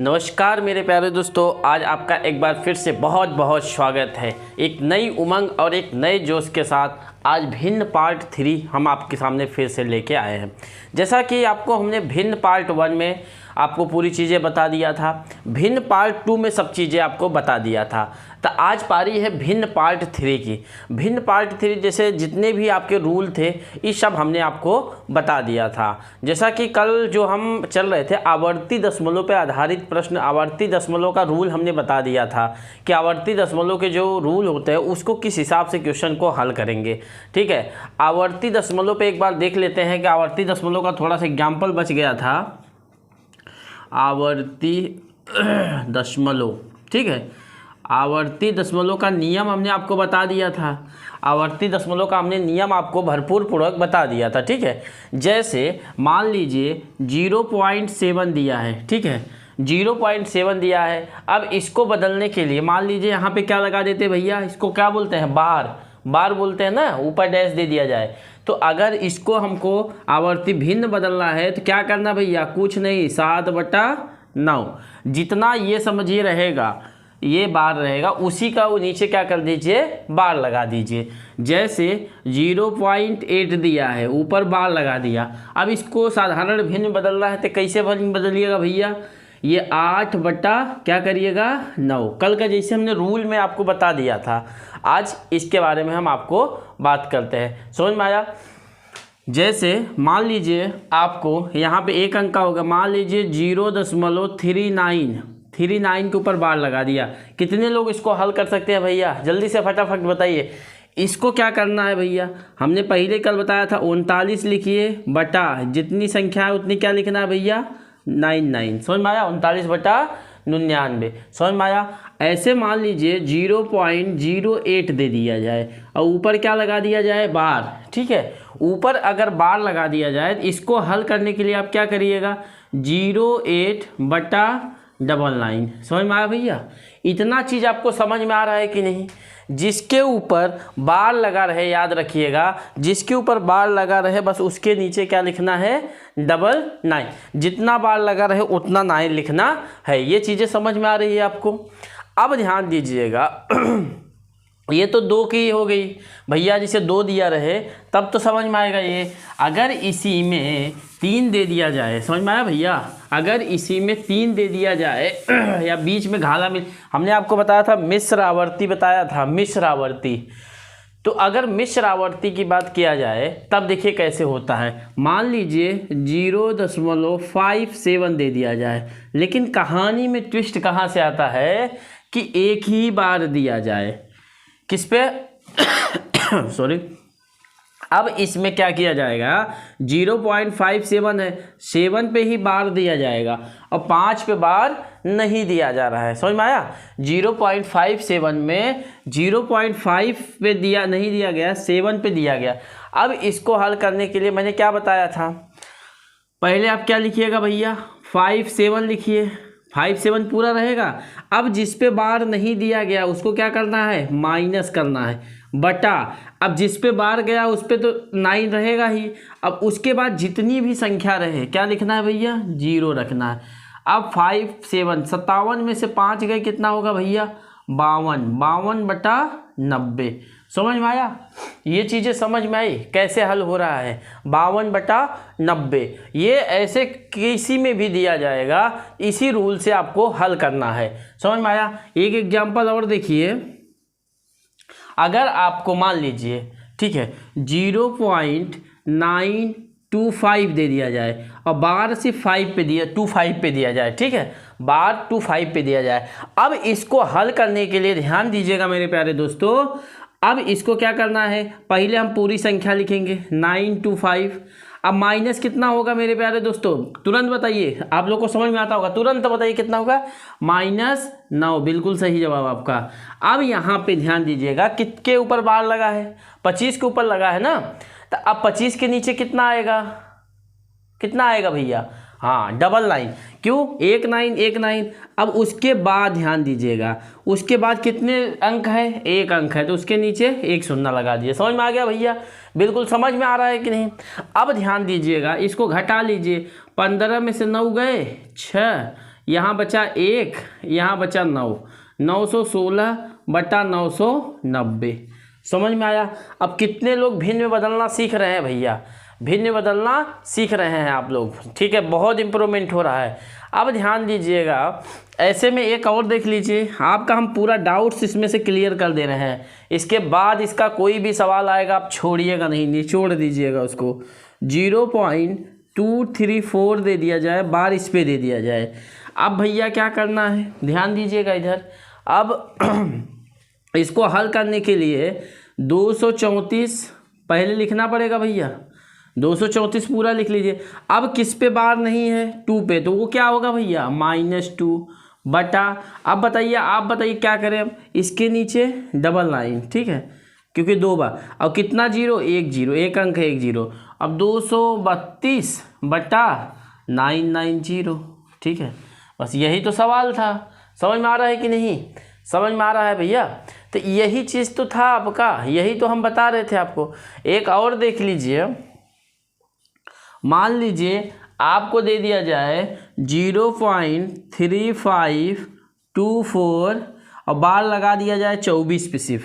नमस्कार मेरे प्यारे दोस्तों, आज आपका एक बार फिर से बहुत बहुत स्वागत है। एक नई उमंग और एक नए जोश के साथ आज भिन्न पार्ट 3 हम आपके सामने फिर से लेके आए हैं। जैसा कि आपको हमने भिन्न पार्ट 1 में आपको पूरी चीज़ें बता दिया था, भिन्न पार्ट 2 में सब चीज़ें आपको बता दिया था, तो आज पारी है भिन्न पार्ट 3 की। भिन्न पार्ट 3 जैसे जितने भी आपके रूल थे ये सब हमने आपको बता दिया था। जैसा कि कल जो हम चल रहे थे आवर्ती दशमलव पर आधारित प्रश्न, आवर्ती दशमलव का रूल हमने बता दिया था कि आवर्ती दशमलव के जो रूल होते हैं उसको किस हिसाब से क्वेश्चन को हल करेंगे। ठीक है, आवर्ती दशमलव पे एक बार देख लेते हैं कि आवर्ती दशमलव का थोड़ा सा एग्जाम्पल बच गया था। आवर्ती दशमलव, ठीक है, आवर्ती दशमलव का नियम हमने आपको बता दिया था। आवर्ती दशमलव का हमने नियम आपको भरपूर पूर्वक बता दिया था। ठीक है, जैसे मान लीजिए 0.7 दिया है, ठीक है, 0.7 दिया है। अब इसको बदलने के लिए मान लीजिए यहाँ पे क्या लगा देते भैया, इसको क्या बोलते हैं, बार बोलते हैं ना, ऊपर डैश दे दिया जाए। तो अगर इसको हमको आवर्ती भिन्न बदलना है तो क्या करना भैया, कुछ नहीं, 7/9 जितना ये समझिए रहेगा, ये बार रहेगा, उसी का वो नीचे क्या कर दीजिए, बार लगा दीजिए। जैसे 0.8 दिया है, ऊपर बार लगा दिया। अब इसको साधारण भिन्न बदलना है तो कैसे बदलिएगा भैया, ये 8/, क्या करिएगा, 9। कल का जैसे हमने रूल में आपको बता दिया था, आज इसके बारे में हम आपको बात करते हैं। समझ में आया? जैसे मान लीजिए आपको यहाँ पे एक अंक का होगा, मान लीजिए 0.39 के ऊपर बार लगा दिया। कितने लोग इसको हल कर सकते हैं भैया, जल्दी से फटाफट बताइए। इसको क्या करना है भैया, हमने पहले कल बताया था 39 लिखिए बटा जितनी संख्या है उतनी क्या लिखना है भैया, 99। समझ में आया? 39/99। समझ में आया? ऐसे मान लीजिए 0.08 दे दिया जाए और ऊपर क्या लगा दिया जाए, बार। ठीक है, ऊपर अगर बार लगा दिया जाए तो इसको हल करने के लिए आप क्या करिएगा, 0.8/99। समझ में आया भैया? इतना चीज़ आपको समझ में आ रहा है कि नहीं? जिसके ऊपर बार लगा रहे, याद रखिएगा, जिसके ऊपर बार लगा रहे बस उसके नीचे क्या लिखना है, 99। जितना बार लगा रहे उतना 9 लिखना है। ये चीज़ें समझ में आ रही है आपको? अब ध्यान दीजिएगा ये तो 2 की हो गई भैया, जिसे 2 दिया रहे तब तो समझ में आएगा ये। अगर इसी में 3 दे दिया जाए, समझ में आया भैया, अगर इसी में 3 दे दिया जाए या बीच में घाला मिल, हमने आपको बताया था मिश्र आवर्ती, बताया था मिश्र आवर्ती। तो अगर मिश्र आवर्ती की बात किया जाए तब देखिए कैसे होता है। मान लीजिए 0.57 दे दिया जाए, लेकिन कहानी में ट्विस्ट कहाँ से आता है कि एक ही बार दिया जाए। किस पे सॉरी, अब इसमें क्या किया जाएगा, 0.57 है, 7 पे ही बार दिया जाएगा और 5 पे बार नहीं दिया जा रहा है। समझ में आया? 0.57 में 0.5 पे दिया नहीं दिया गया, 7 पे दिया गया। अब इसको हल करने के लिए मैंने क्या बताया था, पहले आप क्या लिखिएगा भैया, 57 लिखिए, 57 पूरा रहेगा। अब जिस पे बार नहीं दिया गया उसको क्या करना है, माइनस करना है, बटा अब जिस पे बार गया उस पे तो 9 रहेगा ही। अब उसके बाद जितनी भी संख्या रहे क्या लिखना है भैया, 0 रखना है। अब 57 में से 5 गए, कितना होगा भैया, 52/90। समझ में आया? ये चीज़ें समझ में आई कैसे हल हो रहा है, 52/90। ये ऐसे किसी में भी दिया जाएगा, इसी रूल से आपको हल करना है। समझ में आया? एक एग्जांपल और देखिए, अगर आपको मान लीजिए, ठीक है, 0.925 दे दिया जाए और बार सिर्फ 25 पे दिया जाए, ठीक है, बार 25 पे दिया जाए। अब इसको हल करने के लिए ध्यान दीजिएगा मेरे प्यारे दोस्तों, अब इसको क्या करना है, पहले हम पूरी संख्या लिखेंगे 925। अब माइनस कितना होगा मेरे प्यारे दोस्तों, तुरंत बताइए, आप लोग को समझ में आता होगा, तुरंत बताइए कितना होगा, -9। बिल्कुल सही जवाब आपका। अब यहाँ पे ध्यान दीजिएगा किसके ऊपर बार लगा है, 25 के ऊपर लगा है ना, तो अब 25 के नीचे कितना आएगा, कितना आएगा भैया, हाँ, 99। क्यों, 19। अब उसके बाद ध्यान दीजिएगा, उसके बाद कितने अंक है, 1 अंक है, तो उसके नीचे 1 शून्य लगा दिए। समझ में आ गया भैया? बिल्कुल समझ में आ रहा है कि नहीं? अब ध्यान दीजिएगा, इसको घटा लीजिए, 15 में से 9 गए, 6, यहाँ बचा 1, यहाँ बचा 9, 916 बटा 990। समझ में आया? अब कितने लोग भिन्न में बदलना सीख रहे हैं भैया? भिन्न में बदलना सीख रहे हैं आप लोग, ठीक है, बहुत इम्प्रूवमेंट हो रहा है। अब ध्यान दीजिएगा, ऐसे में एक और देख लीजिए, आपका हम पूरा डाउट्स इसमें से क्लियर कर दे रहे हैं। इसके बाद इसका कोई भी सवाल आएगा आप छोड़िएगा नहीं, निचोड़ दीजिएगा उसको। 0.234 दे दिया जाए, बार इस पे दे दिया जाए। अब भैया क्या करना है, ध्यान दीजिएगा इधर। अब इसको हल करने के लिए 234 पहले लिखना पड़ेगा भैया, 234 पूरा लिख लीजिए। अब किस पे बार नहीं है? 2 पे, तो वो क्या होगा भैया? -2 बटा, अब बताइए, आप बताइए क्या करें? अब इसके नीचे डबल लाइन, ठीक है, क्योंकि 2 बार। अब कितना जीरो? 1 जीरो, एक अंक है 1 जीरो। अब 232 बटा 990, ठीक है। बस यही तो सवाल था। समझ में आ रहा है कि नहीं? समझ में आ रहा है भैया? तो यही चीज़ तो था आपका, यही तो हम बता रहे थे आपको। एक और देख लीजिए, मान लीजिए आपको दे दिया जाए 0.3524 और बार लगा दिया जाए 24 पे सिर्फ,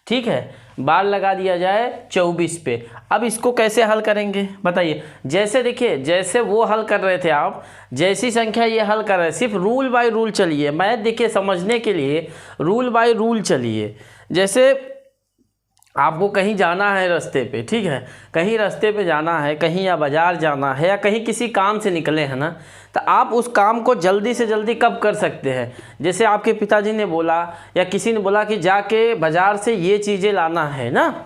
ठीक है, बार लगा दिया जाए 24 पे। अब इसको कैसे हल करेंगे बताइए? जैसे देखिए, जैसे वो हल कर रहे थे आप, जैसी संख्या ये हल कर रहे हैं, सिर्फ रूल बाय रूल चलिए। मैथ देखिए समझने के लिए रूल बाय रूल चलिए। जैसे आपको कहीं जाना है रास्ते पे, ठीक है, कहीं रास्ते पे जाना है, कहीं या बाज़ार जाना है, या कहीं किसी काम से निकले हैं ना, तो आप उस काम को जल्दी से जल्दी कब कर सकते हैं? जैसे आपके पिताजी ने बोला या किसी ने बोला कि जाके बाज़ार से ये चीज़ें लाना है ना,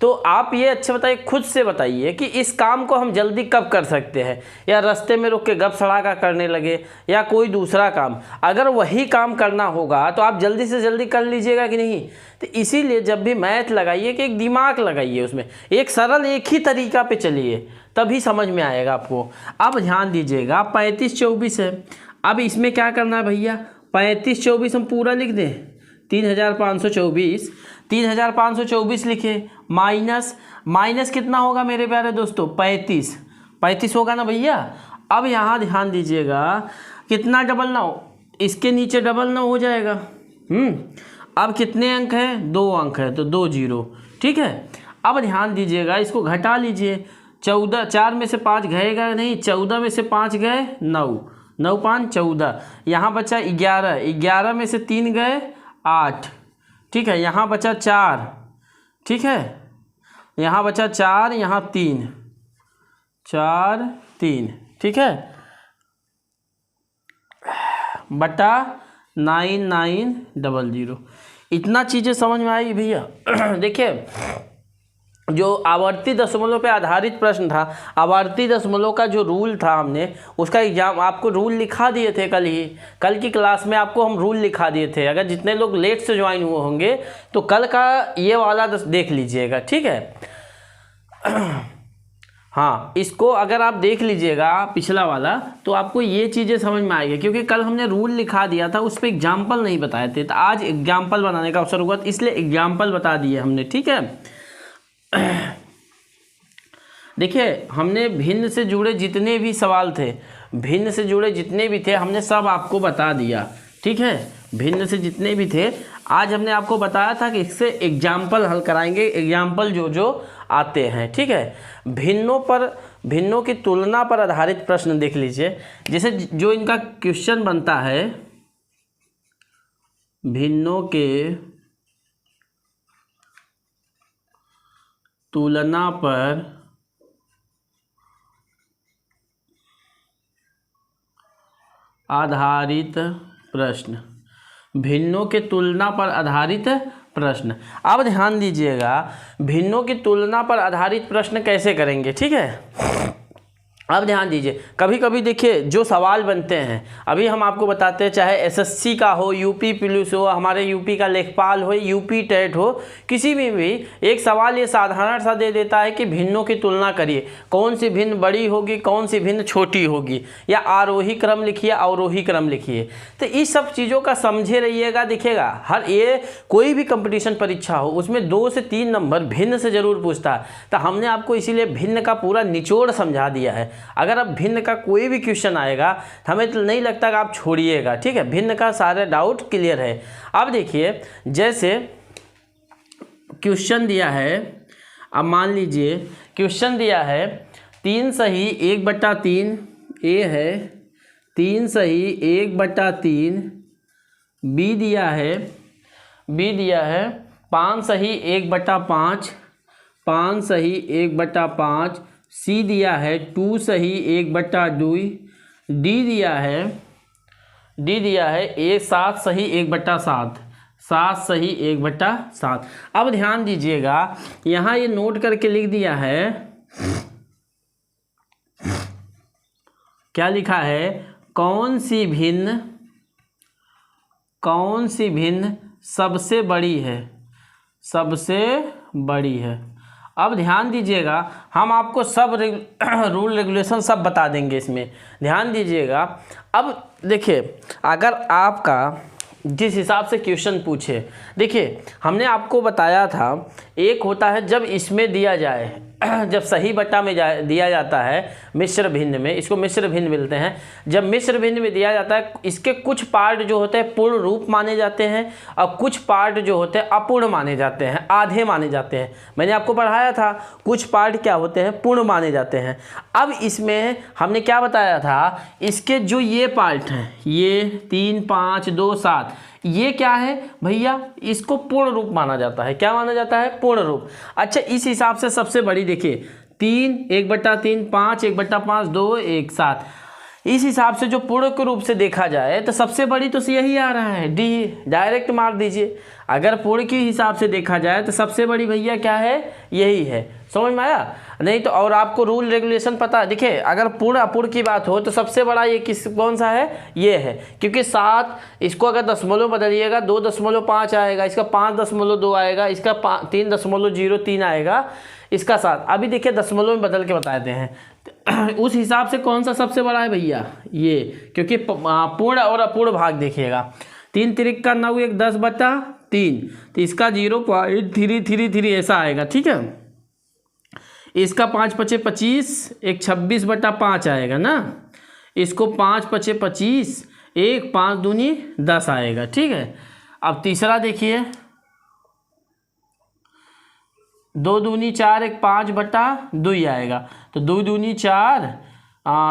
तो आप ये अच्छे बताइए, खुद से बताइए कि इस काम को हम जल्दी कब कर सकते हैं? या रास्ते में रुक के गप सड़ाका करने लगे, या कोई दूसरा काम, अगर वही काम करना होगा तो आप जल्दी से जल्दी कर लीजिएगा कि नहीं? तो इसीलिए जब भी मैथ लगाइए कि एक दिमाग लगाइए, उसमें एक सरल एक ही तरीका पे चलिए, तभी समझ में आएगा आपको। अब ध्यान दीजिएगा, 3524 है। अब इसमें क्या करना है भैया? 3524 हम पूरा लिख दें, 3524, 3524 लिखे, माइनस कितना होगा मेरे प्यारे दोस्तों? 35 होगा ना भैया। अब यहाँ ध्यान दीजिएगा, कितना डबल 9, इसके नीचे डबल 9 हो जाएगा। अब कितने अंक हैं? 2 अंक है, तो 2 जीरो, ठीक है। अब ध्यान दीजिएगा, इसको घटा लीजिए। 14, 4 में से 5 गएगा नहीं, 14 में से 5 गए 9, 9 5 14, यहाँ बचा 11, 11 में से 3 गए 8, ठीक है, यहाँ बचा 4, ठीक है, यहाँ बचा 4, यहाँ 3, 4 3, ठीक है, बटा 9900। इतना चीज़ें समझ में आई भैया? देखिए, जो आवर्ती दशमलव पे आधारित प्रश्न था, आवर्ती दशमलव का जो रूल था, हमने उसका एग्जाम आपको रूल लिखा दिए थे कल की क्लास में आपको हम रूल लिखा दिए थे। अगर जितने लोग लेट से ज्वाइन हुए होंगे तो कल का ये वाला देख लीजिएगा, ठीक है। हाँ, इसको अगर आप देख लीजिएगा पिछला वाला, तो आपको ये चीज़ें समझ में आएगी, क्योंकि कल हमने रूल लिखा दिया था, उस पर एग्जाम्पल नहीं बताए थे, तो आज एग्जाम्पल बनाने का अवसर हुआ, इसलिए एग्जाम्पल बता दिए हमने, ठीक है। देखिए, हमने भिन्न से जुड़े जितने भी सवाल थे, भिन्न से जुड़े जितने भी थे, हमने सब आपको बता दिया, ठीक है। भिन्न से जितने भी थे आज हमने आपको बताया था कि इससे एग्जाम्पल हल कराएंगे, एग्जाम्पल जो आते हैं, ठीक है। भिन्नों की तुलना पर आधारित प्रश्न देख लीजिए। जैसे जो इनका क्वेश्चन बनता है, भिन्नों के तुलना पर आधारित प्रश्न, भिन्नों के तुलना पर आधारित प्रश्न। अब ध्यान दीजिएगा, भिन्नों की तुलना पर आधारित प्रश्न कैसे करेंगे, ठीक है। अब ध्यान दीजिए, कभी कभी देखिए जो सवाल बनते हैं, अभी हम आपको बताते हैं, चाहे एसएससी का हो, यूपी पुलिस हो, हमारे यूपी का लेखपाल हो, यूपी टेट हो, किसी में भी एक सवाल ये साधारण सा दे देता है कि भिन्नों की तुलना करिए, कौन सी भिन्न बड़ी होगी, कौन सी भिन्न छोटी होगी, या आरोही क्रम लिखिए, अवरोही क्रम लिखिए। तो इस सब चीज़ों का समझे रहिएगा। दिखेगा हर ये कोई भी कंपटीशन परीक्षा हो, उसमें 2 से 3 नंबर भिन्न से ज़रूर पूछता है, तो हमने आपको इसीलिए भिन्न का पूरा निचोड़ समझा दिया है। अगर अब भिन्न का कोई भी क्वेश्चन आएगा तो हमें तो नहीं लगता कि आप छोड़िएगा, ठीक है। भिन्न का सारे डाउट क्लियर है। अब देखिए जैसे क्वेश्चन दिया है, अब मान लीजिए क्वेश्चन दिया है 3 सही 1/3, ए है 3 सही 1/3, बी दिया है 5 सही 1/5, 5 सही 1/5, सी दिया है 2 सही 1/2, डी दिया है 7 सही 1/7, 7 सही 1/7। अब ध्यान दीजिएगा यहाँ ये नोट करके लिख दिया है, क्या लिखा है, कौन सी भिन्न सबसे बड़ी है, सबसे बड़ी है। अब ध्यान दीजिएगा हम आपको सब रूल रेगुलेशन सब बता देंगे इसमें, ध्यान दीजिएगा। अब देखिए अगर आपका जिस हिसाब से क्वेश्चन पूछे, देखिए हमने आपको बताया था एक होता है जब इसमें दिया जाए जब सही बट्टा में दिया जाता है मिश्र भिन्न में, इसको मिश्र भिन्न मिलते हैं। जब मिश्र भिन्न में दिया जाता है इसके कुछ पार्ट जो होते हैं पूर्ण रूप माने जाते हैं और कुछ पार्ट जो होते हैं अपूर्ण माने जाते हैं, आधे माने जाते हैं। मैंने आपको पढ़ाया था कुछ पार्ट क्या होते हैं, पूर्ण माने जाते हैं। अब इसमें हमने क्या बताया था, इसके जो ये पार्ट हैं, ये 3, 5, 2, 7, ये क्या है भैया, इसको पूर्ण रूप माना जाता है। क्या माना जाता है, पूर्ण रूप। अच्छा इस हिसाब से सबसे बड़ी देखिए 3 1/3, 5 1/5, 2 1 7, इस हिसाब से जो पूर्ण के रूप से देखा जाए तो सबसे बड़ी तो यही आ रहा है, डी। डायरेक्ट मार दीजिए। अगर पूर्ण के हिसाब से देखा जाए तो सबसे बड़ी भैया क्या है, यही है। समझ में आया? नहीं तो और आपको रूल रेगुलेशन पता है। देखिए अगर पूर्ण अपूर्ण की बात हो तो सबसे बड़ा ये कौन सा है, ये है। क्योंकि 7 इसको अगर दशमलव बदलिएगा 2.5 आएगा, इसका 5.2 आएगा, इसका 3.03 आएगा, इसका 7। अभी देखिए दशमलव में बदल के बताते हैं उस हिसाब से कौन सा सबसे बड़ा है भैया, ये। क्योंकि पूर्ण और अपूर्ण भाग देखिएगा, 3 तिरिक का 9, 1 10/3, तो इसका 0.333 ऐसा आएगा, ठीक है। इसका 5 5 25, एक 26/5 आएगा ना। इसको 5 5 25, एक 5 दूनी 10 आएगा, ठीक है। अब तीसरा देखिए 2 दूनी 4, एक 5/2 आएगा, तो 2 दूनी 4,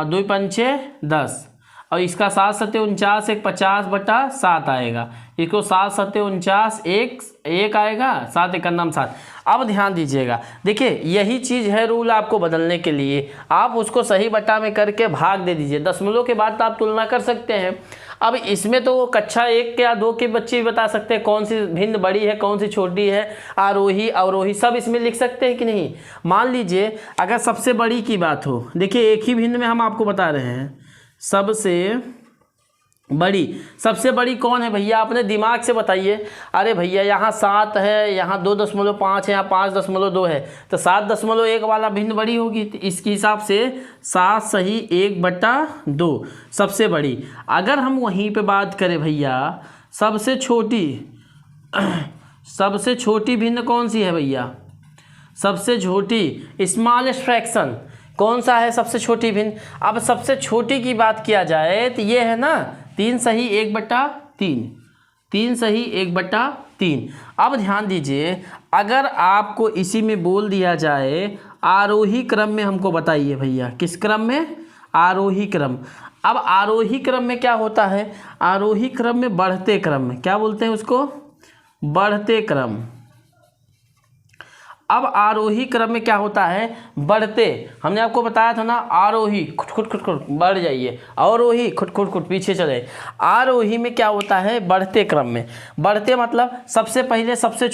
2 पंचे 10, और इसका 7 7 49, एक 50/7 आएगा। इसको 7 7 49, एक आएगा, 7 1 7। अब ध्यान दीजिएगा, देखिए यही चीज़ है रूल आपको बदलने के लिए। आप उसको सही बट्टा में करके भाग दे दीजिए, दशमलव के बाद तो आप तुलना कर सकते हैं। अब इसमें तो कक्षा 1 या 2 के बच्चे भी बता सकते हैं कौन सी भिन्न बड़ी है, कौन सी छोटी है, आरोही अवरोही सब इसमें लिख सकते हैं कि नहीं। मान लीजिए अगर सबसे बड़ी की बात हो, देखिए एक ही भिन्न में हम आपको बता रहे हैं सबसे बड़ी कौन है भैया, अपने दिमाग से बताइए। अरे भैया यहाँ 7 है, यहाँ 2.5 है, यहाँ 5.2 है, तो 7.1 वाला भिन्न बड़ी होगी। तो इसके हिसाब से 7 सही 1/2 सबसे बड़ी। अगर हम वहीं पे बात करें भैया सबसे छोटी भिन्न कौन सी है भैया, सबसे छोटी स्मॉलेस्ट फ्रैक्शन कौन सा है, सबसे छोटी भिन्न। अब सबसे छोटी की बात किया जाए तो ये है ना 3 सही 1/3, 3 सही 1/3। अब ध्यान दीजिए अगर आपको इसी में बोल दिया जाए आरोही क्रम में हमको बताइए भैया, किस क्रम में, आरोही क्रम। अब आरोही क्रम में क्या होता है, आरोही क्रम में बढ़ते क्रम में क्या बोलते हैं उसको, बढ़ते क्रम। अब आरोही क्रम में क्या होता है, बढ़ते, हमने आपको बताया था ना आरोही खुट बढ़ जाइए, अवरोही खुट पीछे चले। आरोही में क्या होता है, बढ़ते क्रम में। बढ़ते मतलब सबसे पहले सबसे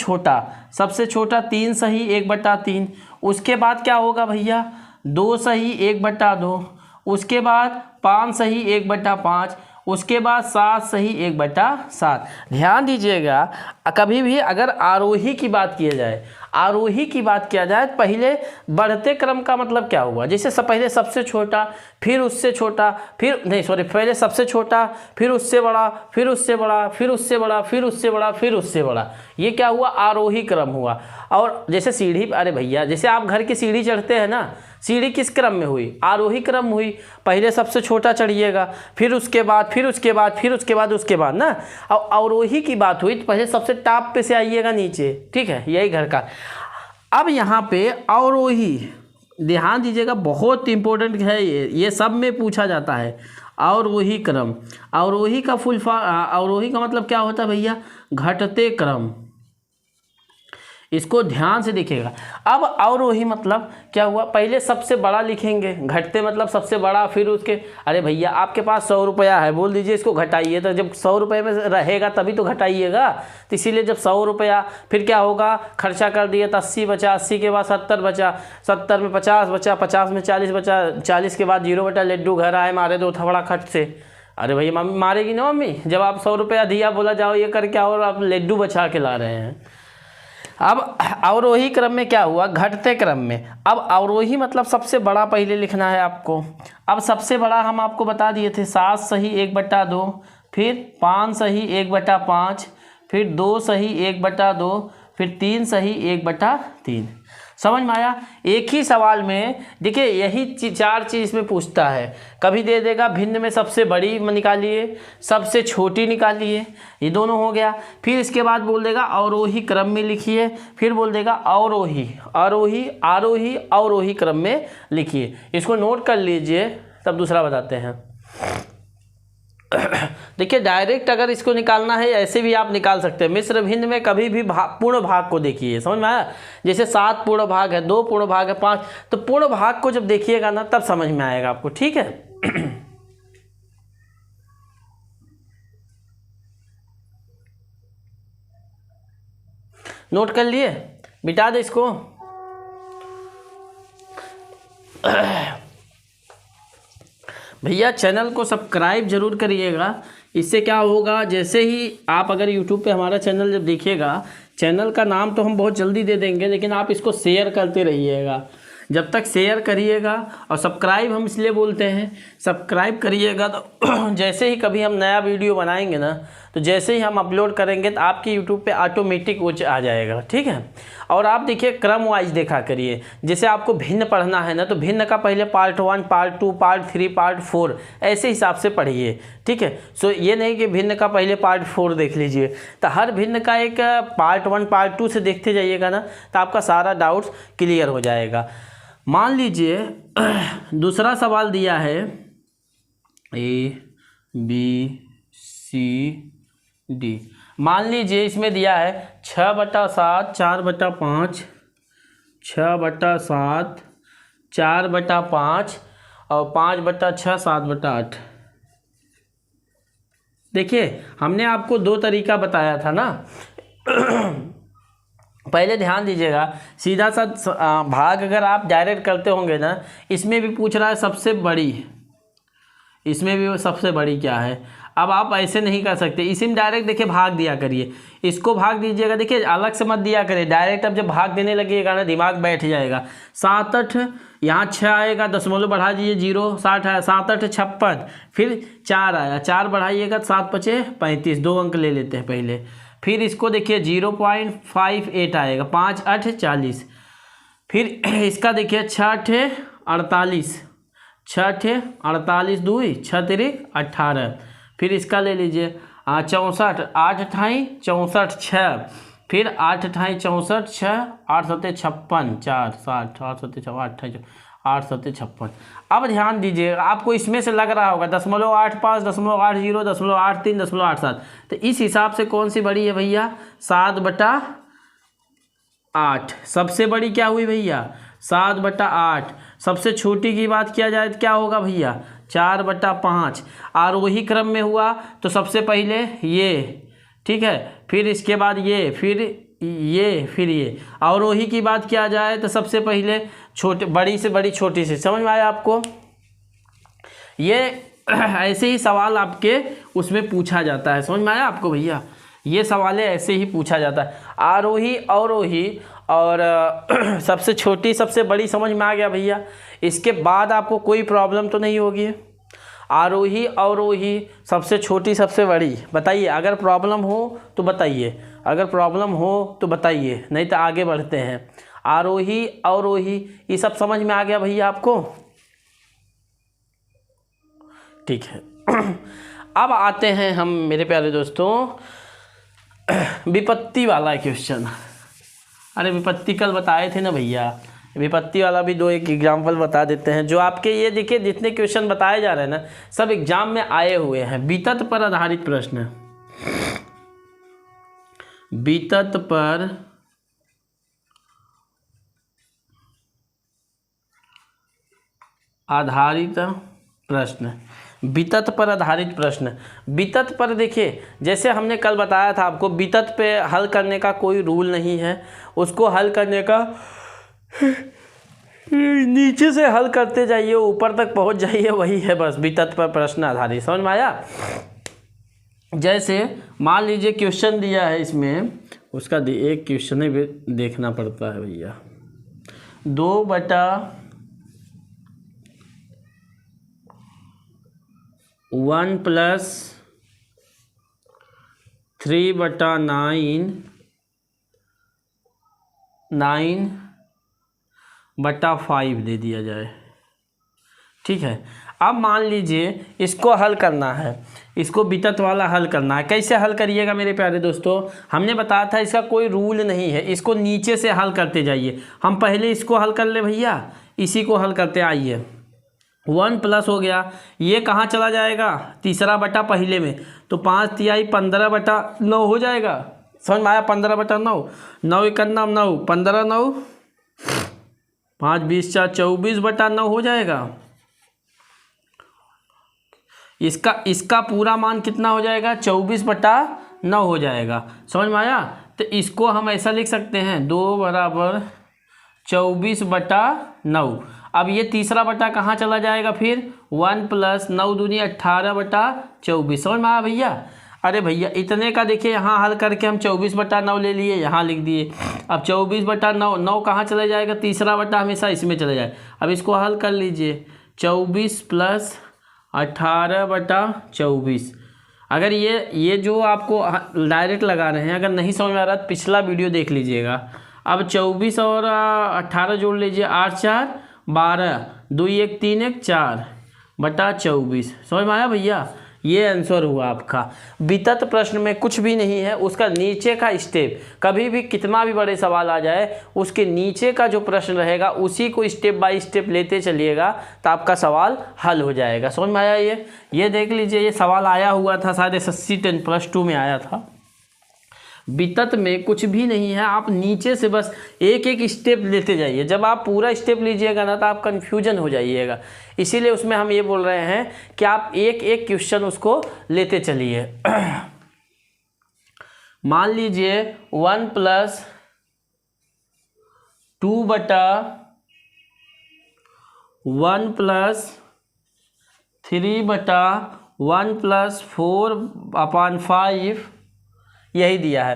छोटा 3 सही 1/3, उसके बाद क्या होगा भैया 2 सही 1/2, उसके बाद 5 सही 1/5, उसके बाद 7 सही 1/7। ध्यान दीजिएगा कभी भी अगर आरोही की बात किया जाए तो पहले बढ़ते क्रम का मतलब क्या हुआ, जैसे पहले सबसे छोटा, फिर उससे छोटा, पहले सबसे छोटा, फिर उससे बड़ा, फिर उससे बड़ा, फिर उससे बड़ा, फिर उससे बड़ा, फिर उससे बड़ा, ये क्या हुआ, आरोही क्रम हुआ। और जैसे सीढ़ी, अरे भैया जैसे आप घर की सीढ़ी चढ़ते हैं ना, सीढ़ी किस क्रम में हुई? आरोही क्रम हुई। पहले सबसे छोटा चढ़िएगा, फिर उसके बाद, फिर उसके बाद, फिर उसके बाद, उसके बाद ना। और अवरोही की बात हुई तो पहले सबसे टॉप पे से आइएगा नीचे, ठीक है, यही घर का। अब यहाँ पे अवरोही, ध्यान दीजिएगा, बहुत इंपॉर्टेंट है ये सब में पूछा जाता है। अवरोही क्रम, अवरोही का फुल फॉर्म, अवरोही का मतलब क्या होता है भैया? घटते क्रम। इसको ध्यान से देखिएगा। अब अवरोही मतलब क्या हुआ? पहले सबसे बड़ा लिखेंगे, घटते मतलब सबसे बड़ा, फिर उसके, अरे भैया आपके पास 100 रुपया है, बोल दीजिए इसको घटाइए, तो जब 100 रुपये में रहेगा तभी तो घटाइएगा। तो इसीलिए जब 100 रुपया, फिर क्या होगा? खर्चा कर दिए तो 80 बचा, 80 के बाद 70 बचा, 70 में 50 बचा, 50 में 40 बचा, 40 के बाद 0 बटा। लड्डू घर आए, मारे दो थपड़ा खट से। अरे भैया मम्मी मारेगी ना मम्मी, जब आप 100 रुपया दिया, बोला जाओ ये कर, क्या, और आप लड्डू बचा के ला रहे हैं। अब अवरोही क्रम में क्या हुआ? घटते क्रम में। अब अवरोही मतलब सबसे बड़ा पहले लिखना है आपको। अब सबसे बड़ा हम आपको बता दिए थे, 7 सही 1/2, फिर 5 सही 1/5, फिर 2 सही 1/2, फिर 3 सही 1/3। समझ में आया? एक ही सवाल में देखिए यही 4 चीज़ इसमें पूछता है। कभी दे देगा भिन्न में सबसे बड़ी निकालिए, सबसे छोटी निकालिए, ये दोनों हो गया। फिर इसके बाद बोल देगा अवरोही क्रम में लिखिए, फिर बोल देगा अवरोही, आरोही, आरोही, अवरोही क्रम में लिखिए। इसको नोट कर लीजिए, तब दूसरा बताते हैं। देखिए डायरेक्ट अगर इसको निकालना है ऐसे भी आप निकाल सकते हैं। मिश्र भिन्न में कभी भी पूर्ण भाग को देखिए, समझ में आया? जैसे 7 पूर्ण भाग है, 2 पूर्ण भाग है, 5, तो पूर्ण भाग को जब देखिएगा ना तब समझ में आएगा आपको, ठीक है। नोट कर लिए? मिटा दे इसको। भैया चैनल को सब्सक्राइब जरूर करिएगा। इससे क्या होगा, जैसे ही आप अगर यूट्यूब पे हमारा चैनल जब देखिएगा, चैनल का नाम तो हम बहुत जल्दी दे देंगे, लेकिन आप इसको शेयर करते रहिएगा। जब तक शेयर करिएगा, और सब्सक्राइब हम इसलिए बोलते हैं, सब्सक्राइब करिएगा तो जैसे ही कभी हम नया वीडियो बनाएंगे ना, तो जैसे ही हम अपलोड करेंगे तो आपके यूट्यूब पे ऑटोमेटिक वो आ जाएगा, ठीक है। और आप देखिए क्रम वाइज देखा करिए। जैसे आपको भिन्न पढ़ना है ना, तो भिन्न का पहले पार्ट 1, पार्ट 2, पार्ट 3, पार्ट 4 ऐसे हिसाब से पढ़िए, ठीक है। सो ये नहीं कि भिन्न का पहले पार्ट 4 देख लीजिए, तो हर भिन्न का एक पार्ट 1, पार्ट 2 से देखते जाइएगा ना, तो आपका सारा डाउट्स क्लियर हो जाएगा। मान लीजिए दूसरा सवाल दिया है ABCD। मान लीजिए इसमें दिया है 6/7, 4/5, 6/7, 4/5 और 5/6, 7/8। देखिए हमने आपको 2 तरीका बताया था ना। पहले ध्यान दीजिएगा, सीधा सा भाग अगर आप डायरेक्ट करते होंगे ना, इसमें भी पूछ रहा है सबसे बड़ी, इसमें भी सबसे बड़ी क्या है। अब आप ऐसे नहीं कर सकते, इसी में डायरेक्ट देखिए भाग दिया करिए, इसको भाग दीजिएगा। देखिए अलग से मत दिया करिए, डायरेक्ट अब जब भाग देने लगिएगा ना दिमाग बैठ जाएगा। 7 8, यहाँ 6 आएगा, दशमलव बढ़ा दीजिए 0, 60 आया, 7 8 56, फिर 4 आया, 4 बढ़ाइएगा 7 5 35, 2 अंक ले लेते हैं पहले। फिर इसको देखिए 0.58 आएगा, 5 8 40। फिर इसका देखिए 6 8 48, 6 8 48, 2 6 3 18। फिर इसका ले लीजिए 64, 8 अठाई 64 6, फिर 8 अठाई 64 6, 8 7 56, 4 60, 8 7 28, 8 7 56। अब ध्यान दीजिए, आपको इसमें से लग रहा होगा 0.85, 0.80, 0.83, 0.87, तो इस हिसाब से कौन सी बड़ी है भैया? 7/8 सबसे बड़ी क्या हुई भैया? 7/8। सबसे छोटी की बात किया जाए तो क्या होगा भैया? 4/5। आरोही क्रम में हुआ तो सबसे पहले ये, ठीक है, फिर इसके बाद ये, फिर ये, फिर ये। अवरोही की बात किया जाए तो सबसे पहले छोटे, बड़ी से बड़ी, छोटी से। समझ में आया आपको? ये ऐसे ही सवाल आपके उसमें पूछा जाता है। समझ में आया आपको भैया? ये सवाल ऐसे ही पूछा जाता है, आरोही, अवरोही और सबसे छोटी, सबसे बड़ी। समझ में आ गया भैया? इसके बाद आपको कोई प्रॉब्लम तो नहीं होगी। आरोही, अवरोही, सबसे छोटी, सबसे बड़ी। बताइए अगर प्रॉब्लम हो तो बताइए, अगर प्रॉब्लम हो तो बताइए, नहीं तो आगे बढ़ते हैं। आरोही अवरोही, ये सब समझ में आ गया भैया आपको? ठीक है। अब आते हैं हम मेरे प्यारे दोस्तों विपत्ति वाला क्वेश्चन। अरे विपत्ति कल बताए थे ना भैया, विपत्ति वाला भी दो एक एग्जाम्पल बता देते हैं। जो आपके ये देखिए जितने क्वेश्चन बताए जा रहे हैं ना, सब एग्जाम में आए हुए हैं। वितत पर आधारित प्रश्न, वितत पर आधारित प्रश्न, वितत पर आधारित प्रश्न। वितत पर देखिए, जैसे हमने कल बताया था आपको, वितत पे हल करने का कोई रूल नहीं है। उसको हल करने का नीचे से हल करते जाइए, ऊपर तक पहुंच जाइए, वही है बस वितत पर प्रश्न आधारित। समझ में आया? जैसे मान लीजिए क्वेश्चन दिया है इसमें, उसका एक क्वेश्चन भी देखना पड़ता है भैया। 2/1 + 3/9 9/5 दे दिया जाए। ठीक है, अब मान लीजिए इसको हल करना है, इसको वितत वाला हल करना है। कैसे हल करिएगा मेरे प्यारे दोस्तों? हमने बताया था इसका कोई रूल नहीं है, इसको नीचे से हल करते जाइए। हम पहले इसको हल कर ले भैया, इसी को हल करते आइए। 1 प्लस हो गया, ये कहाँ चला जाएगा? तीसरा बटा पहले में, तो 5 तिहाई 15/9 हो जाएगा। समझ में आया? 15/9, 9 × 9 15, 9 5 20 4 24/9 हो जाएगा। इसका पूरा मान कितना हो जाएगा? 24/9 हो जाएगा। समझ में आया? तो इसको हम ऐसा लिख सकते हैं, 2 = 24/9। अब ये तीसरा बटा कहाँ चला जाएगा फिर? 1 + 9 दूनी 18/24। समझ में आया भैया? अरे भैया इतने का देखिए यहाँ हल करके हम 24/9 ले लिए, यहाँ लिख दिए। अब 24/9, 9 कहाँ चला जाएगा? तीसरा बटा हमेशा इसमें चले जाए। अब इसको हल कर लीजिए, 24 + 18/24। अगर ये जो आपको डायरेक्ट लगा रहे हैं, अगर नहीं समझ में आ रहा तो पिछला वीडियो देख लीजिएगा। अब 24 और 18 जोड़ लीजिए, 8 × 4 = 12, 2 × 1 = 3 × 4/24। समझ में आया भैया? ये आंसर हुआ आपका। वितत प्रश्न में कुछ भी नहीं है, उसका नीचे का स्टेप, कभी भी कितना भी बड़े सवाल आ जाए, उसके नीचे का जो प्रश्न रहेगा उसी को स्टेप बाय स्टेप लेते चलिएगा, तो आपका सवाल हल हो जाएगा। समझ में आया? ये देख लीजिए, ये सवाल आया हुआ था शायद SSC 10+2 में आया था। वितत में कुछ भी नहीं है, आप नीचे से बस एक एक स्टेप लेते जाइए। जब आप पूरा स्टेप लीजिएगा ना, तो आप कन्फ्यूजन हो जाइएगा। इसीलिए उसमें हम ये बोल रहे हैं कि आप एक एक क्वेश्चन उसको लेते चलिए। मान लीजिए 1 + 2/1 + 3/1 + 4/5 यही दिया है।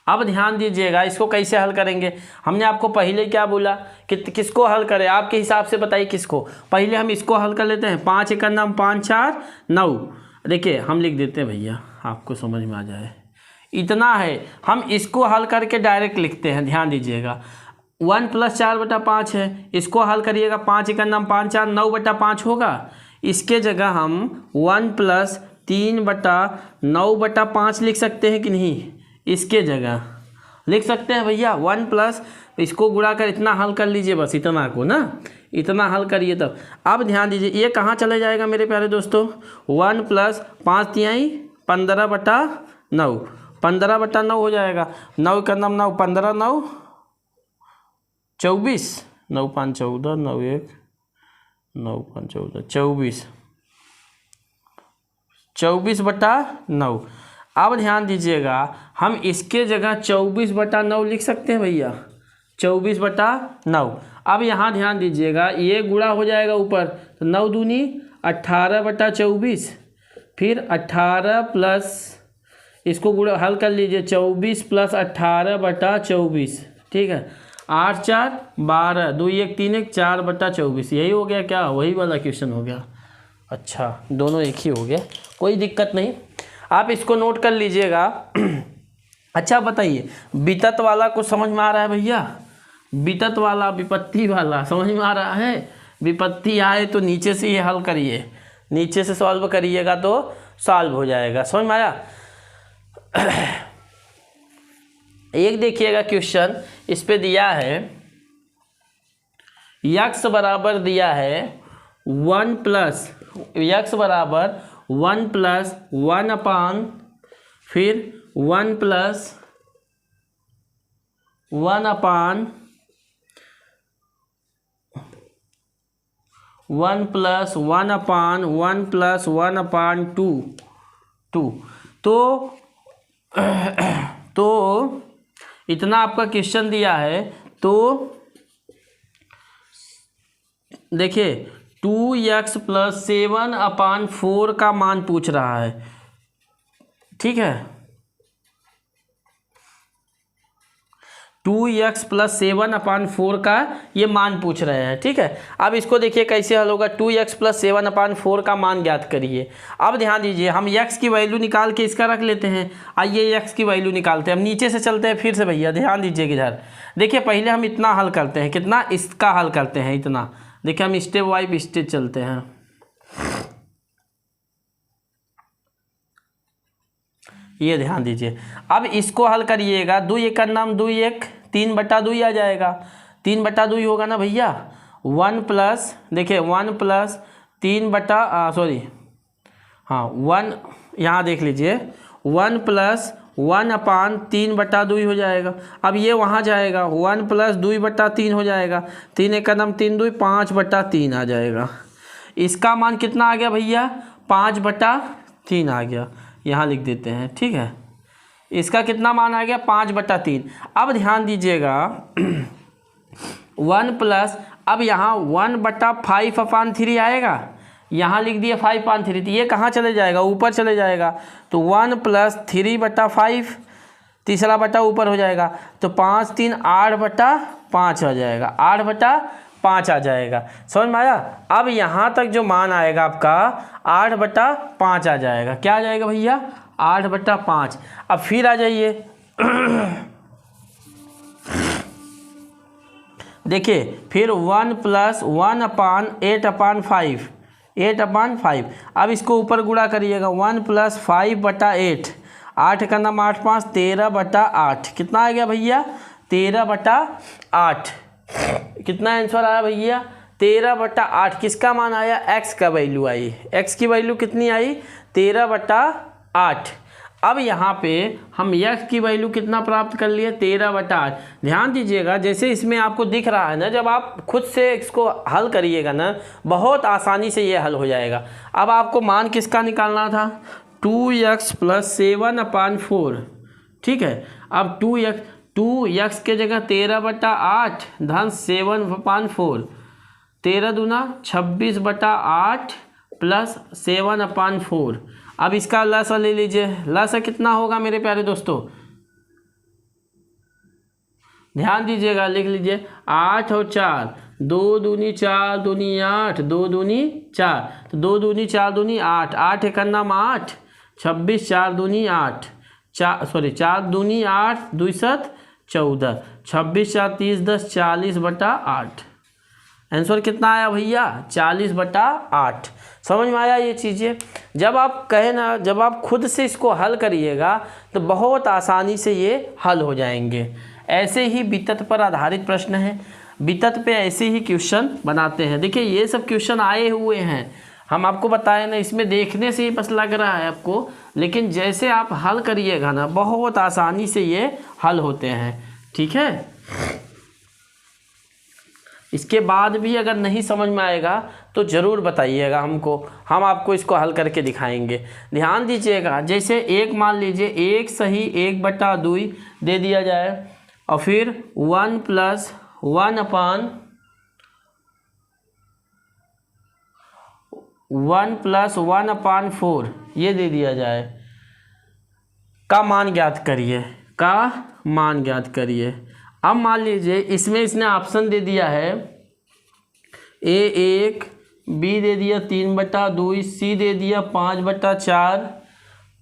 अब ध्यान दीजिएगा, इसको कैसे हल करेंगे। हमने आपको पहले क्या बोला कि किसको हल करें, आपके हिसाब से बताइए किसको। पहले हम इसको हल कर लेते हैं। 5 × 9 = 5 × 4 = 9। देखिए हम लिख देते हैं भैया, आपको समझ में आ जाए। इतना है, हम इसको हल करके डायरेक्ट लिखते हैं। ध्यान दीजिएगा, 1 + 4/5 है, इसको हल करिएगा। 5 × 9 = 5 × 4 = 9/5 होगा। इसके जगह हम 1 + 3/9/5 लिख सकते हैं कि नहीं? इसके जगह लिख सकते हैं भैया। 1 + इसको गुणा कर इतना हल कर लीजिए, बस इतना को ना, इतना हल करिए तब। अब ध्यान दीजिए, ये कहाँ चले जाएगा मेरे प्यारे दोस्तों? 1 + 5 तिहाई 15/9, 15/9 हो जाएगा। 9 × 9 = 9, 15 × 9 = 24, 9 × 5 = 14, 9 × 1 = 9 × 5 = 14, 24, 24/9। अब ध्यान दीजिएगा, हम इसके जगह 24/9 लिख सकते हैं भैया, 24/9। अब यहाँ ध्यान दीजिएगा, ये गुणा हो जाएगा ऊपर, तो 9 दूनी 18/24, फिर 18 प्लस इसको गुणा हल कर लीजिए, 24 + 18/24। ठीक है, 8 × 4 = 12, 2 × 1 = 3 × 4/24। यही हो गया क्या? वही वाला क्वेश्चन हो गया। अच्छा, दोनों एक ही हो गया, कोई दिक्कत नहीं। आप इसको नोट कर लीजिएगा। अच्छा बताइए, वितत वाला कुछ समझ में आ रहा है भैया? वितत वाला, विपत्ति वाला समझ में आ रहा है? विपत्ति आए तो नीचे से ये हल करिए, नीचे से सॉल्व करिएगा तो सॉल्व हो जाएगा। समझ में आया? एक देखिएगा क्वेश्चन, इस पे दिया है यक्स बराबर दिया है 1 प्लस यक्स बराबर 1 प्लस 1 अपान फिर 1 प्लस 1 अपान 1 प्लस 1 अपान 1 प्लस 1 अपान 2 तो इतना आपका क्वेश्चन दिया है। तो देखिए 2x प्लस 7 अपान 4 का मान पूछ रहा है, ठीक है। 2x प्लस 7 अपान 4 का ये मान पूछ रहे हैं, ठीक है। अब इसको देखिए कैसे हल होगा। 2x प्लस 7 अपान 4 का मान ज्ञात करिए। अब ध्यान दीजिए, हम x की वैल्यू निकाल के इसका रख लेते हैं। आइए x की वैल्यू निकालते हैं। हम नीचे से चलते हैं फिर से भैया, ध्यान दीजिए किधर। देखिए पहले हम इतना हल करते हैं, कितना इसका हल करते हैं इतना। देखिए हम स्टेप वाइज स्टेप चलते हैं। ये ध्यान दीजिए, अब इसको हल करिएगा। 2 1 का नाम 2 1 3/2 आ जाएगा। 3/2 होगा ना भैया। 1 प्लस देखिए 1 प्लस 1 यहाँ देख लीजिए 1 प्लस 1 अपान 3/2 हो जाएगा। अब ये वहाँ जाएगा 1 प्लस 2/3 हो जाएगा। 3 1 का नाम 3 2 5/3 आ जाएगा। इसका मान कितना आ गया भैया? 5/3 आ गया। यहाँ लिख देते हैं, ठीक है। इसका कितना मान आ गया? 5/3। अब ध्यान दीजिएगा 1 प्लस, अब यहाँ 1/5/3 आएगा। यहाँ लिख दिया 5/3, तो ये कहाँ चले जाएगा? ऊपर चले जाएगा। तो 1 प्लस 3/5, तीसरा बटा ऊपर हो जाएगा। तो 5 3 8/5 आ जाएगा। 8/5 आ जाएगा। समझ में आया? अब यहाँ तक जो मान आएगा आपका 8/5 आ जाएगा। क्या आ जाएगा भैया? 8/5। अब फिर आ जाइए देखिए फिर 1 प्लस 1 अपान 8/5 8/5। अब इसको ऊपर गुणा करिएगा। 1 प्लस 5/8, 8 का नाम 8 5 13/8। कितना आ गया भैया? 13/8। कितना आंसर आया भैया? 13/8। किसका मान आया? x का वैल्यू आई। x की वैल्यू कितनी आई? 13/8। अब यहाँ पे हम x की वैल्यू कितना प्राप्त कर लिए? 13/8। ध्यान दीजिएगा, जैसे इसमें आपको दिख रहा है ना, जब आप खुद से इसको हल करिएगा ना, बहुत आसानी से ये हल हो जाएगा। अब आपको मान किसका निकालना था? 2x प्लस 7/4, ठीक है। अब 2x के जगह 13/8 धन 7/4, 13 दूना 26/8 प्लस 7/4। अब इसका लसा ले लीजिए। लसा कितना होगा मेरे प्यारे दोस्तों? ध्यान दीजिएगा, लिख लीजिए 8 और 4, 2 दूनी 4 दूनी 8, 2 दूनी 4, तो 2 दूनी 4 दूनी 8, 8 एक नाम 8, 26 4 दूनी 8, 4 दूनी 8, 2 7 14, 26 4 30 10 40/8। आंसर कितना आया भैया? 40/8। समझ में आया ये चीज़ें? जब आप कहें ना, जब आप खुद से इसको हल करिएगा तो बहुत आसानी से ये हल हो जाएंगे। ऐसे ही वित्त पर आधारित प्रश्न है, वित्त पे ऐसे ही क्वेश्चन बनाते हैं। देखिए ये सब क्वेश्चन आए हुए हैं, हम आपको बताए ना, इसमें देखने से ही बस लग रहा है आपको, लेकिन जैसे आप हल करिएगा ना, बहुत आसानी से ये हल होते हैं, ठीक है। इसके बाद भी अगर नहीं समझ में आएगा तो ज़रूर बताइएगा हमको, हम आपको इसको हल करके दिखाएंगे। ध्यान दीजिएगा, जैसे एक मान लीजिए 1 सही 1/2 दे दिया जाए और फिर 1 प्लस 1 अपान 1+1/4 ये दे दिया जाए, का मान ज्ञात करिए, का मान ज्ञात करिए। अब मान लीजिए इसमें इसने ऑप्शन दे दिया है A1, B दे दिया 3/2, C दे दिया 5/4,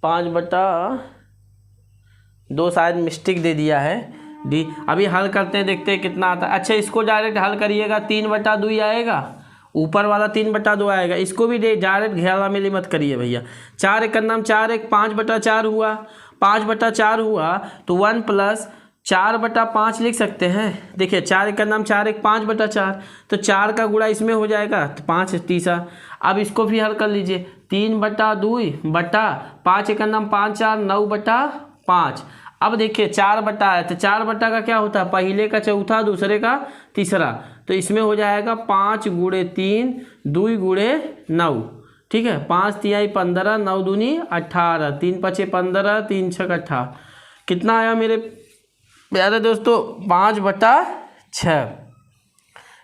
5/2 शायद मिस्टेक दे दिया है डी। अभी हल करते हैं, देखते हैं कितना आता है। अच्छा, इसको डायरेक्ट हल करिएगा, 3/2 आएगा, ऊपर वाला 3/2 आएगा। इसको भी डायरेक्ट घेरा मिली मत करिए भैया। 4 एक नाम 4 एक 5/4 हुआ, 5/4 हुआ तो 1 + 4/5 लिख सकते हैं। देखिए 4 एक नाम 4 एक 5/4, तो 4 का गुणा इसमें हो जाएगा तो 5 तीसरा। अब इसको भी हल कर लीजिए, 3/2 बटा 5 एक नाम 5 4 9/5। अब देखिए 4 बटा है तो 4 बटा का क्या होता है, पहले का चौथा दूसरे का तीसरा, तो इसमें हो जाएगा 5 × 3 2 × 9। ठीक है, 5 3 15 9 दूनी 18, 3 5 15 3 6 18। कितना आया मेरे प्यारे दोस्तों, 5/6।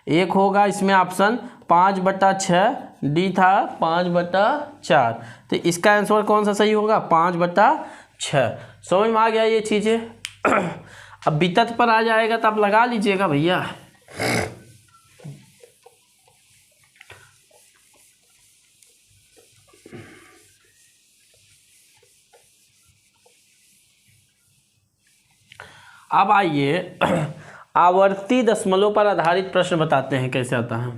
एक होगा इसमें ऑप्शन 5/6, डी था 5/4, तो इसका आंसर कौन सा सही होगा, 5/6। समझ में आ गया ये चीज़ें। अब वितत पर आ जाएगा तो आप लगा लीजिएगा भैया। अब आइए आवर्ती दशमलव पर आधारित प्रश्न बताते हैं कैसे आता है।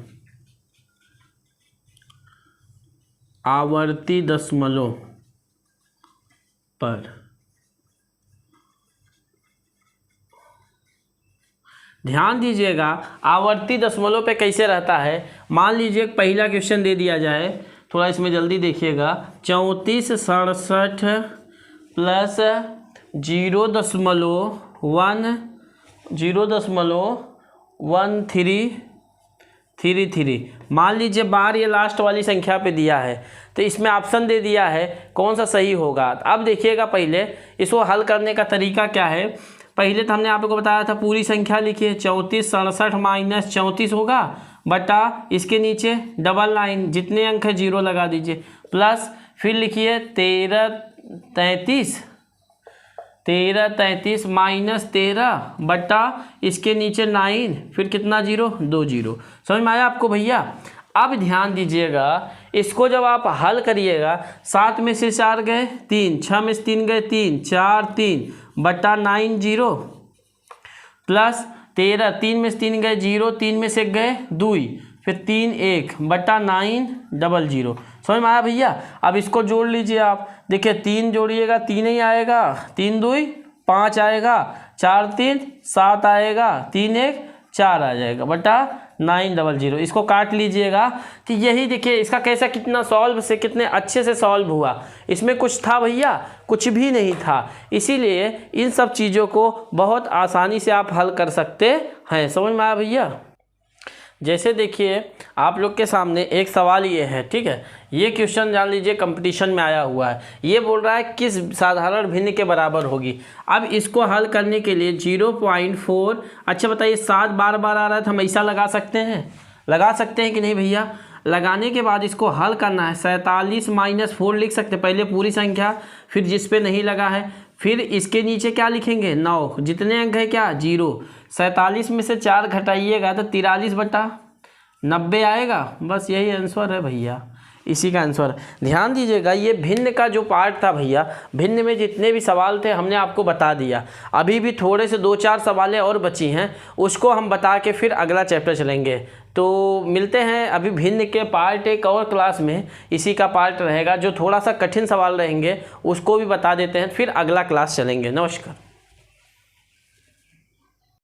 आवर्ती दशमलव पर ध्यान दीजिएगा, आवर्ती दशमलव पे कैसे रहता है। मान लीजिए पहला क्वेश्चन दे दिया जाए, थोड़ा इसमें जल्दी देखिएगा। 34 67 प्लस 0.1333। मान लीजिए बार ये लास्ट वाली संख्या पे दिया है, तो इसमें ऑप्शन दे दिया है कौन सा सही होगा। अब देखिएगा पहले इसको हल करने का तरीका क्या है। पहले तो हमने आपको बताया था पूरी संख्या लिखिए, 34 67 माइनस 34 होगा बटा इसके नीचे डबल लाइन जितने अंक है 0 लगा दीजिए, प्लस फिर लिखिए 13 माइनस 13 बटा इसके नीचे 9, फिर कितना 0 2 0। समझ में आया आपको भैया। अब ध्यान दीजिएगा, इसको जब आप हल करिएगा, 7 में से 4 गए 3, 6 में से 3 गए 3, 4 3 बटा 9 0, प्लस 13 3 में से 3 गए 0, 3 में से गए 2, फिर 3 1 बटा 9 0 0। समझ में आया भैया। अब इसको जोड़ लीजिए आप, देखिए 3 जोड़िएगा 3 ही आएगा, 3 2 5 आएगा, 4 3 7 आएगा, 3 1 4 आ जाएगा बटा 9 0 0। इसको काट लीजिएगा। तो यही देखिए इसका कैसा कितना सॉल्व से कितने अच्छे से सॉल्व हुआ। इसमें कुछ था भैया, कुछ भी नहीं था। इसीलिए इन सब चीज़ों को बहुत आसानी से आप हल कर सकते हैं। समझ में आया भैया। जैसे देखिए आप लोग के सामने एक सवाल ये है, ठीक है। ये क्वेश्चन जान लीजिए कंपटीशन में आया हुआ है। ये बोल रहा है किस साधारण भिन्न के बराबर होगी। अब इसको हल करने के लिए 0.4, अच्छा बताइए 7 बार बार आ रहा है तो हम ऐसा लगा सकते हैं कि नहीं भैया। लगाने के बाद इसको हल करना है। 47 माइनस 4 लिख सकते हैं, पहले पूरी संख्या, फिर जिस पे नहीं लगा है, फिर इसके नीचे क्या लिखेंगे 9, जितने अंक है क्या 0। 47 में से 4 घटाइएगा तो 43 बटा 90 आएगा। बस यही आंसर है भैया, इसी का आंसर। ध्यान दीजिएगा, ये भिन्न का जो पार्ट था भैया, भिन्न में जितने भी सवाल थे हमने आपको बता दिया। अभी भी थोड़े से 2-4 सवालें और बची हैं, उसको हम बता के फिर अगला चैप्टर चलेंगे। तो मिलते हैं अभी भिन्न के पार्ट एक और क्लास में, इसी का पार्ट रहेगा। जो थोड़ा सा कठिन सवाल रहेंगे उसको भी बता देते हैं, फिर अगला क्लास चलेंगे। नमस्कार।